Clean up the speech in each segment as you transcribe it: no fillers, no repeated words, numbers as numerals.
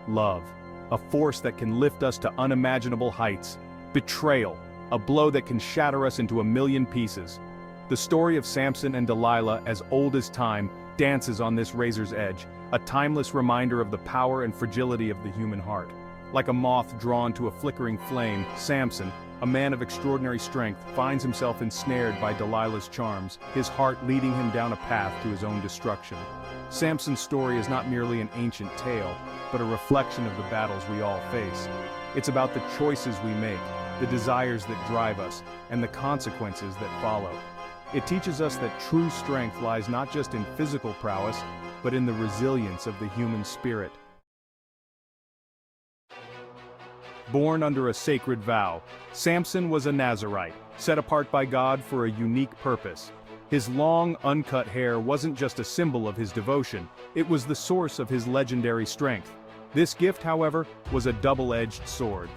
love, a force that can lift us to unimaginable heights. Betrayal, a blow that can shatter us into a million pieces. The story of Samson and Delilah, as old as time, dances on this razor's edge, a timeless reminder of the power and fragility of the human heart. Like a moth drawn to a flickering flame, Samson, a man of extraordinary strength, finds himself ensnared by Delilah's charms, his heart leading him down a path to his own destruction. Samson's story is not merely an ancient tale, but a reflection of the battles we all face. It's about the choices we make, the desires that drive us, and the consequences that follow. It teaches us that true strength lies not just in physical prowess, but in the resilience of the human spirit. Born under a sacred vow, Samson was a Nazirite, set apart by God for a unique purpose. His long, uncut hair wasn't just a symbol of his devotion, it was the source of his legendary strength. This gift, however, was a double-edged sword.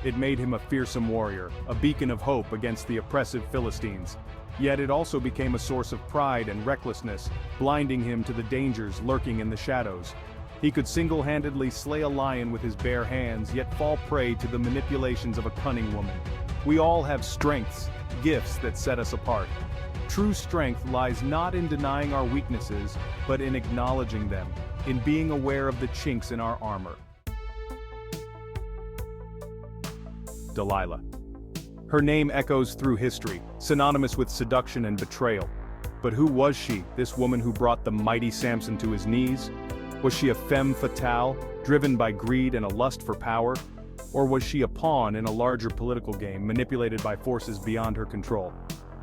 It made him a fearsome warrior, a beacon of hope against the oppressive Philistines. Yet it also became a source of pride and recklessness, blinding him to the dangers lurking in the shadows. He could single-handedly slay a lion with his bare hands, yet fall prey to the manipulations of a cunning woman. We all have strengths, gifts that set us apart. True strength lies not in denying our weaknesses, but in acknowledging them, in being aware of the chinks in our armor. Delilah. Her name echoes through history, synonymous with seduction and betrayal. But who was she, this woman who brought the mighty Samson to his knees? Was she a femme fatale, driven by greed and a lust for power? Or was she a pawn in a larger political game, manipulated by forces beyond her control?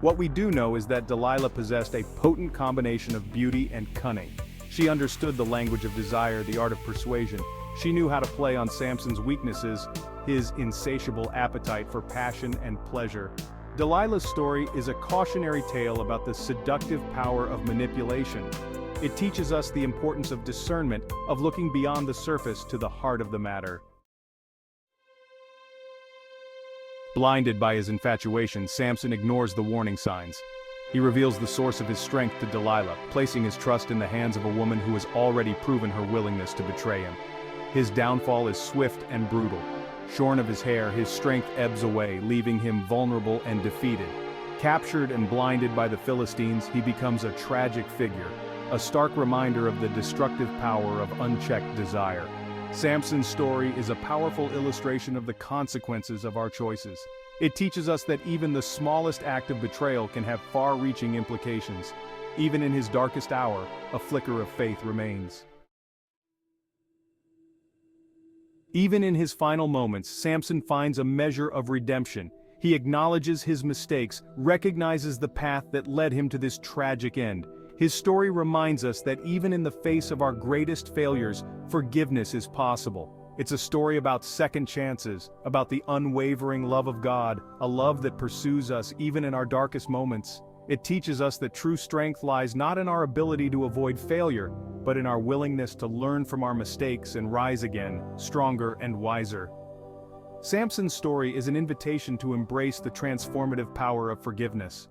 What we do know is that Delilah possessed a potent combination of beauty and cunning. She understood the language of desire, the art of persuasion. She knew how to play on Samson's weaknesses, his insatiable appetite for passion and pleasure. Delilah's story is a cautionary tale about the seductive power of manipulation. It teaches us the importance of discernment, of looking beyond the surface to the heart of the matter. Blinded by his infatuation, Samson ignores the warning signs. He reveals the source of his strength to Delilah, placing his trust in the hands of a woman who has already proven her willingness to betray him. His downfall is swift and brutal. Shorn of his hair, his strength ebbs away, leaving him vulnerable and defeated. Captured and blinded by the Philistines, he becomes a tragic figure, a stark reminder of the destructive power of unchecked desire. Samson's story is a powerful illustration of the consequences of our choices. It teaches us that even the smallest act of betrayal can have far-reaching implications. Even in his darkest hour, a flicker of faith remains. Even in his final moments, Samson finds a measure of redemption. He acknowledges his mistakes, recognizes the path that led him to this tragic end. His story reminds us that even in the face of our greatest failures, forgiveness is possible. It's a story about second chances, about the unwavering love of God, a love that pursues us even in our darkest moments. It teaches us that true strength lies not in our ability to avoid failure, but in our willingness to learn from our mistakes and rise again, stronger and wiser. Samson's story is an invitation to embrace the transformative power of forgiveness.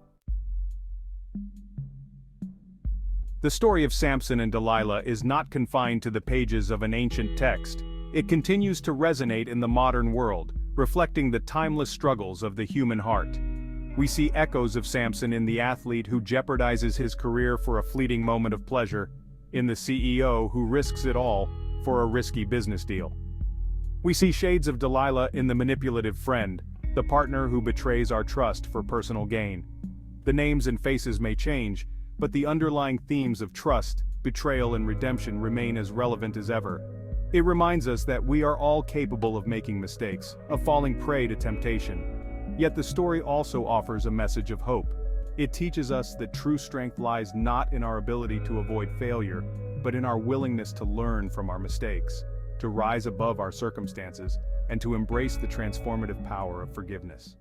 The story of Samson and Delilah is not confined to the pages of an ancient text. It continues to resonate in the modern world, reflecting the timeless struggles of the human heart. We see echoes of Samson in the athlete who jeopardizes his career for a fleeting moment of pleasure, in the CEO who risks it all for a risky business deal. We see shades of Delilah in the manipulative friend, the partner who betrays our trust for personal gain. The names and faces may change, but the underlying themes of trust, betrayal, and redemption remain as relevant as ever. It reminds us that we are all capable of making mistakes, of falling prey to temptation. Yet the story also offers a message of hope. It teaches us that true strength lies not in our ability to avoid failure, but in our willingness to learn from our mistakes, to rise above our circumstances, and to embrace the transformative power of forgiveness.